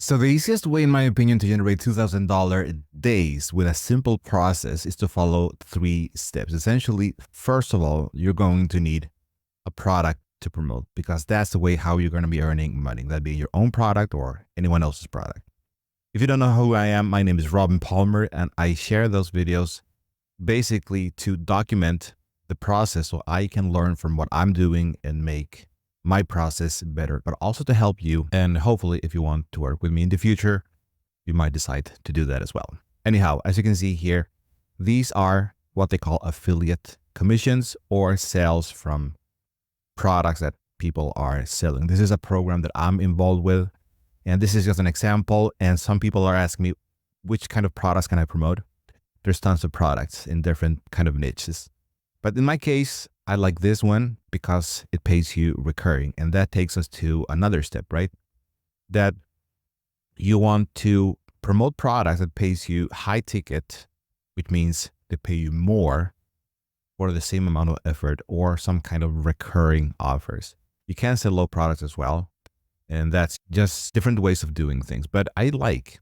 So the easiest way, in my opinion, to generate $2,000 days with a simple process is to follow 3 steps. Essentially, first of all, you're going to need a product to promote because that's the way how you're going to be earning money. That'd be your own product or anyone else's product. If you don't know who I am, my name is Robin Palmer, and I share those videos basically to document the process so I can learn from what I'm doing and make my process better, but also to help you. And hopefully, if you want to work with me in the future, you might decide to do that as well. Anyhow, as you can see here, these are what they call affiliate commissions or sales from products that people are selling. This is a program that I'm involved with, and this is just an example. And some people are asking me, which kind of products can I promote? There's tons of products in different kind of niches. But in my case, I like this one because it pays you recurring. And that takes us to another step, right? That you want to promote products that pays you high ticket, which means they pay you more for the same amount of effort or some kind of recurring offers. You can sell low products as well. And that's just different ways of doing things. But I like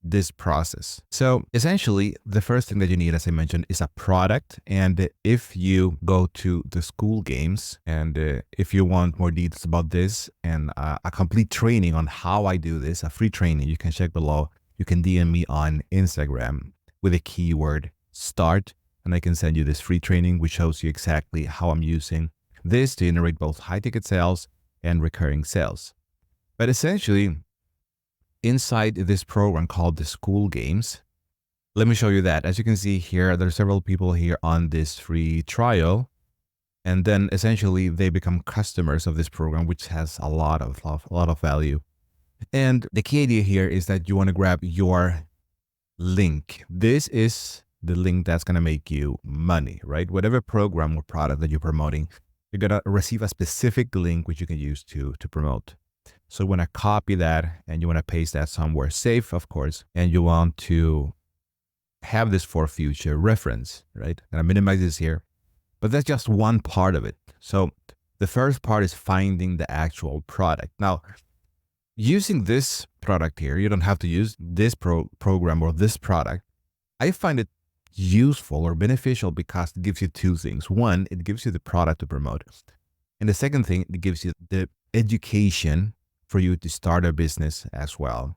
this process. So essentially, the first thing that you need, as I mentioned, is a product. And if you go to the Skool Games, and if you want more details about this and a complete training on how I do this, a free training, you can check below. You can DM me on Instagram with a keyword start, and I can send you this free training, which shows you exactly how I'm using this to generate both high ticket sales and recurring sales. But essentially, inside this program called the Skool Games, let me show you that. As you can see here, there are several people here on this free trial. And then essentially they become customers of this program, which has a lot of value. And the key idea here is that you want to grab your link. This is the link that's going to make you money, right? Whatever program or product that you're promoting, you're going to receive a specific link which you can use to promote. So you want to copy that and you want to paste that somewhere safe, of course, and you want to have this for future reference, right? And I minimize this here, but that's just one part of it. So the first part is finding the actual product. Now, using this product here, you don't have to use this program or this product. I find it useful or beneficial because it gives you 2 things. One, it gives you the product to promote. And the second thing, it gives you the education for you to start a business as well.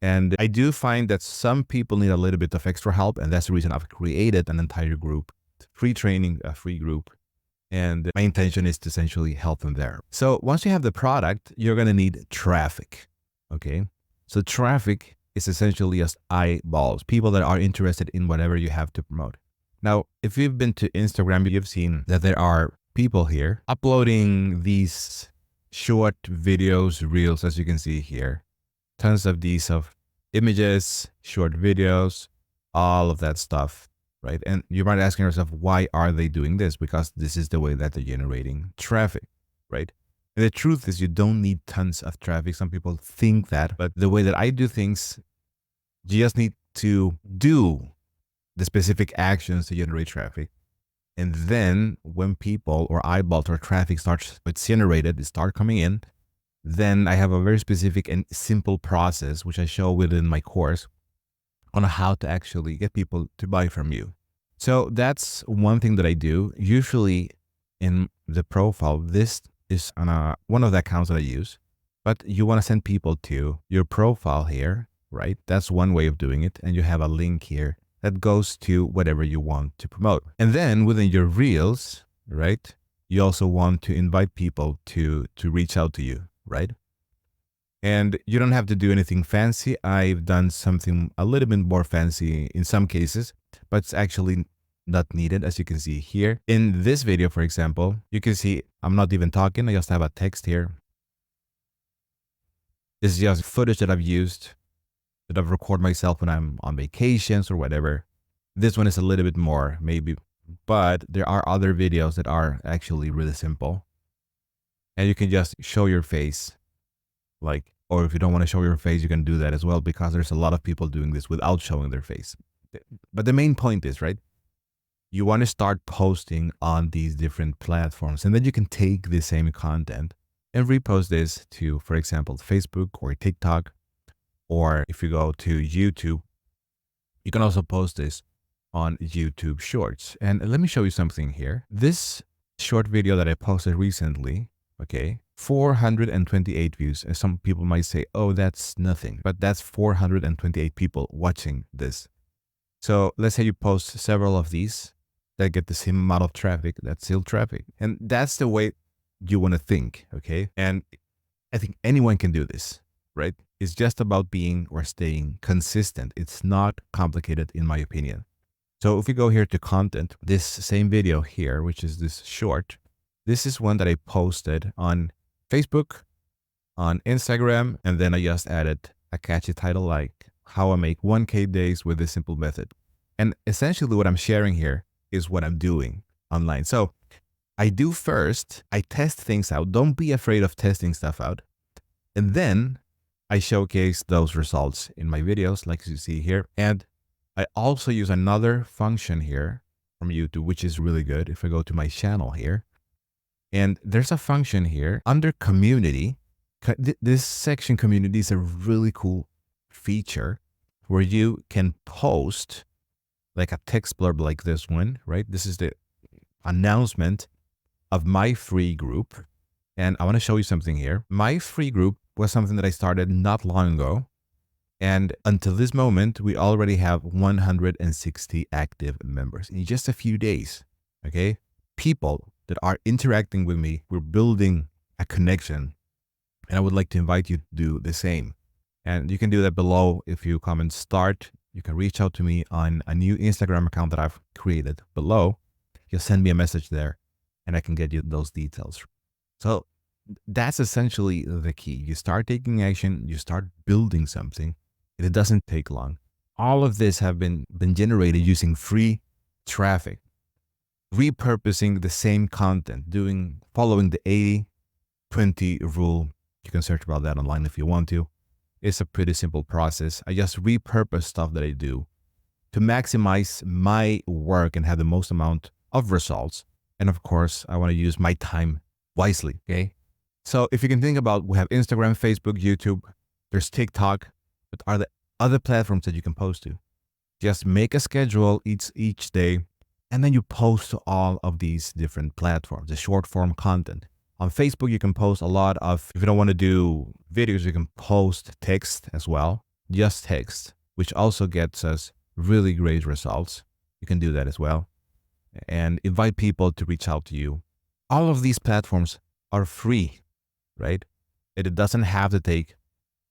And I do find that some people need a little bit of extra help. And that's the reason I've created an entire group, free training, a free group. And my intention is to essentially help them there. So once you have the product, you're going to need traffic. Okay. So traffic is essentially just eyeballs, people that are interested in whatever you have to promote. Now, if you've been to Instagram, you've seen that there are people here uploading these short videos, reels, as you can see here. Tons of these of images, short videos, all of that stuff, right? And you might be asking yourself, why are they doing this? Because this is the way that they're generating traffic, right? And the truth is you don't need tons of traffic. Some people think that, but the way that I do things, you just need to do the specific actions to generate traffic. And then when people or eyeballs or traffic starts generated, they start coming in, then I have a very specific and simple process, which I show within my course on how to actually get people to buy from you. So that's one thing that I do. Usually in the profile, this is on one of the accounts that I use, but you want to send people to your profile here, right? That's one way of doing it. And you have a link here that goes to whatever you want to promote. And then within your reels, right, you also want to invite people to reach out to you, right? And you don't have to do anything fancy. I've done something a little bit more fancy in some cases, but it's actually not needed, as you can see here. In this video, for example, you can see I'm not even talking. I just have a text here. This is just footage that I've used, that I've recorded myself when I'm on vacations or whatever. This one is a little bit more, maybe, but there are other videos that are actually really simple. And you can just show your face, like, or if you don't want to show your face, you can do that as well, because there's a lot of people doing this without showing their face. But the main point is, right, you want to start posting on these different platforms, and then you can take the same content and repost this to, for example, Facebook or TikTok Or if you go to YouTube, you can also post this on YouTube Shorts. And let me show you something here. This short video that I posted recently, okay, 428 views. And some people might say, oh, that's nothing, but that's 428 people watching this. So let's say you post several of these that get the same amount of traffic, that's still traffic. And that's the way you want to think, okay? And I think anyone can do this, right? It's just about being or staying consistent. It's not complicated, in my opinion. So if we go here to content, this same video here, which is this short, this is one that I posted on Facebook, on Instagram, and then I just added a catchy title like how I make 1K days with this simple method. And essentially what I'm sharing here is what I'm doing online. So I do first, I test things out. Don't be afraid of testing stuff out. And then I showcase those results in my videos, like you see here. And I also use another function here from YouTube, which is really good. If I go to my channel here, and there's a function here under community. This section community is a really cool feature where you can post like a text blurb like this one, right? This is the announcement of my free group. And I want to show you something here. My free group was something that I started not long ago. And until this moment, we already have 160 active members in just a few days, okay? People that are interacting with me, we're building a connection. And I would like to invite you to do the same. And you can do that below. If you comment start, you can reach out to me on a new Instagram account that I've created below. Just send me a message there and I can get you those details. So that's essentially the key. You start taking action, you start building something, and it doesn't take long. All of this have been generated using free traffic, repurposing the same content, following the 80-20 rule. You can search about that online if you want to. It's a pretty simple process. I just repurpose stuff that I do to maximize my work and have the most amount of results. And of course, I want to use my time wisely, okay? So if you can think about, we have Instagram, Facebook, YouTube, there's TikTok, but are there other platforms that you can post to? Just make a schedule each day, and then you post to all of these different platforms, the short form content. On Facebook, you can post a lot of, if you don't want to do videos, you can post text as well, just text, which also gets us really great results. You can do that as well. And invite people to reach out to you. All of these platforms are free, right? It doesn't have to take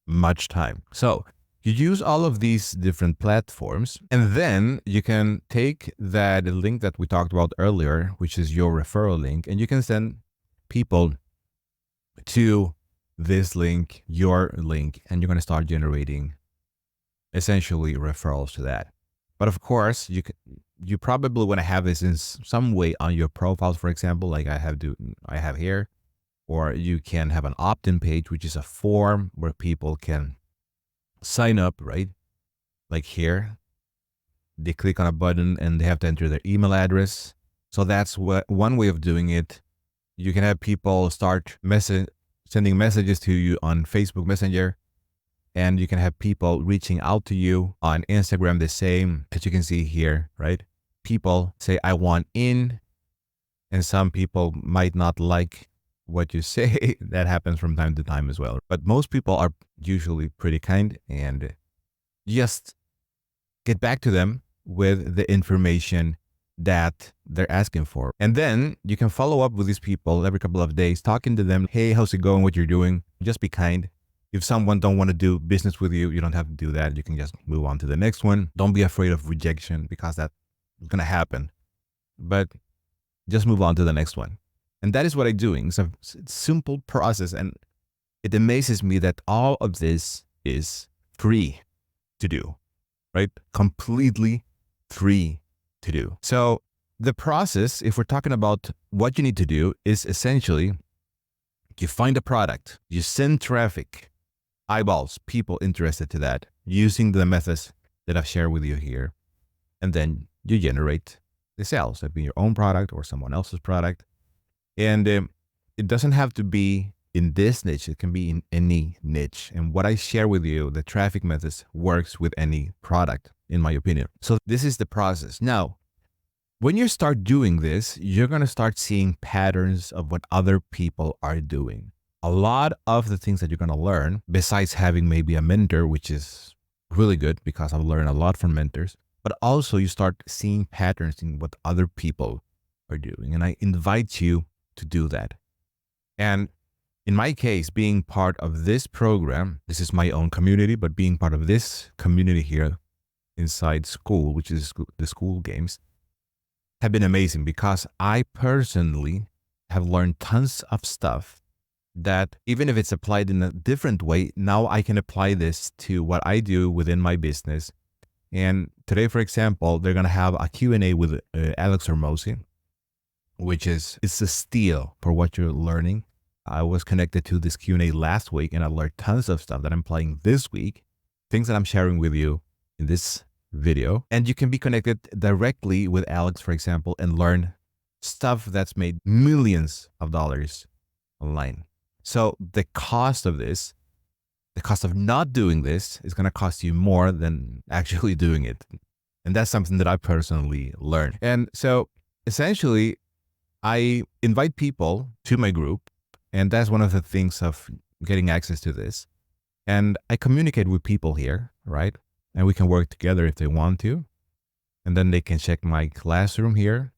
much time. So you use all of these different platforms, and then you can take that link that we talked about earlier, which is your referral link, and you can send people to this link, your link, and you're going to start generating essentially referrals to that. But of course, you probably want to have this in some way on your profile, for example, like I have here, or you can have an opt-in page, which is a form where people can sign up, right? Like here, they click on a button and they have to enter their email address. So that's one way of doing it. You can have people start sending messages to you on Facebook Messenger, and you can have people reaching out to you on Instagram, the same as you can see here, right? People say, I want in, and some people might not like what you say. That happens from time to time as well. But most people are usually pretty kind, and just get back to them with the information that they're asking for. And then you can follow up with these people every couple of days, talking to them. Hey, how's it going? What you're doing? Just be kind. If someone don't want to do business with you, you don't have to do that. You can just move on to the next one. Don't be afraid of rejection, because that's going to happen. But just move on to the next one. And that is what I'm doing. It's a simple process. And it amazes me that all of this is free to do, right? Completely free to do. So the process, if we're talking about what you need to do, is essentially you find a product, you send traffic, eyeballs, people interested to that, using the methods that I've shared with you here. And then you generate the sales, that be your own product or someone else's product. And it doesn't have to be in this niche, it can be in any niche. And what I share with you, the traffic methods, works with any product, in my opinion. So this is the process. Now, when you start doing this, you're going to start seeing patterns of what other people are doing. A lot of the things that you're going to learn, besides having maybe a mentor, which is really good because I've learned a lot from mentors, but also you start seeing patterns in what other people are doing. And I invite you to do that. And in my case, being part of this program, this is my own community, but being part of this community here inside school, which is the school games, have been amazing because I personally have learned tons of stuff that even if it's applied in a different way, now I can apply this to what I do within my business. And today, for example, they're going to have a Q&A with Alex Hormozi, which it's a steal for what you're learning. I was connected to this Q&A last week and I learned tons of stuff that I'm applying this week, things that I'm sharing with you in this video. And you can be connected directly with Alex, for example, and learn stuff that's made millions of dollars online. So the cost of this, the cost of not doing this is going to cost you more than actually doing it. And that's something that I personally learned. And so essentially, I invite people to my group, and that's one of the things of getting access to this. And I communicate with people here, right? And we can work together if they want to. And then they can check my classroom here.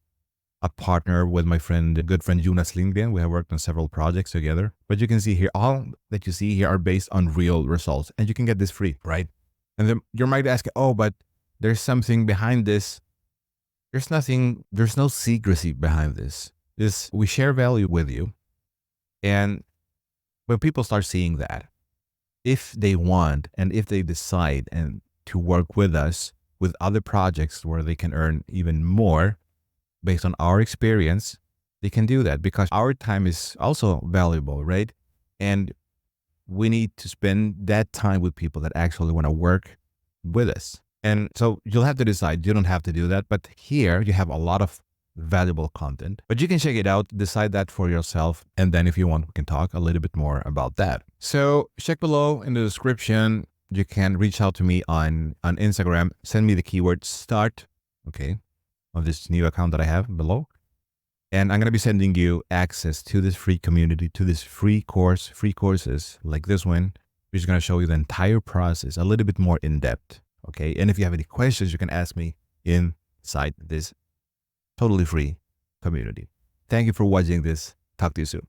I partner with my good friend Jonas Lindgren. We have worked on several projects together. But you can see here, all that you see here are based on real results. And you can get this free, right? And then you might ask, oh, but there's something behind this. There's nothing, there's no secrecy behind this. We share value with you. And when people start seeing that, if they want and if they decide and to work with us with other projects where they can earn even more based on our experience, they can do that because our time is also valuable, right? And we need to spend that time with people that actually want to work with us. And so you'll have to decide. You don't have to do that. But here you have a lot of valuable content, but you can check it out, decide that for yourself. And then if you want, we can talk a little bit more about that. So check below in the description. You can reach out to me on Instagram, send me the keyword start, okay, on this new account that I have below. And I'm going to be sending you access to this free community, to this free courses like this one, which is going to show you the entire process a little bit more in depth. Okay. And if you have any questions, you can ask me inside this totally free community. Thank you for watching this. Talk to you soon.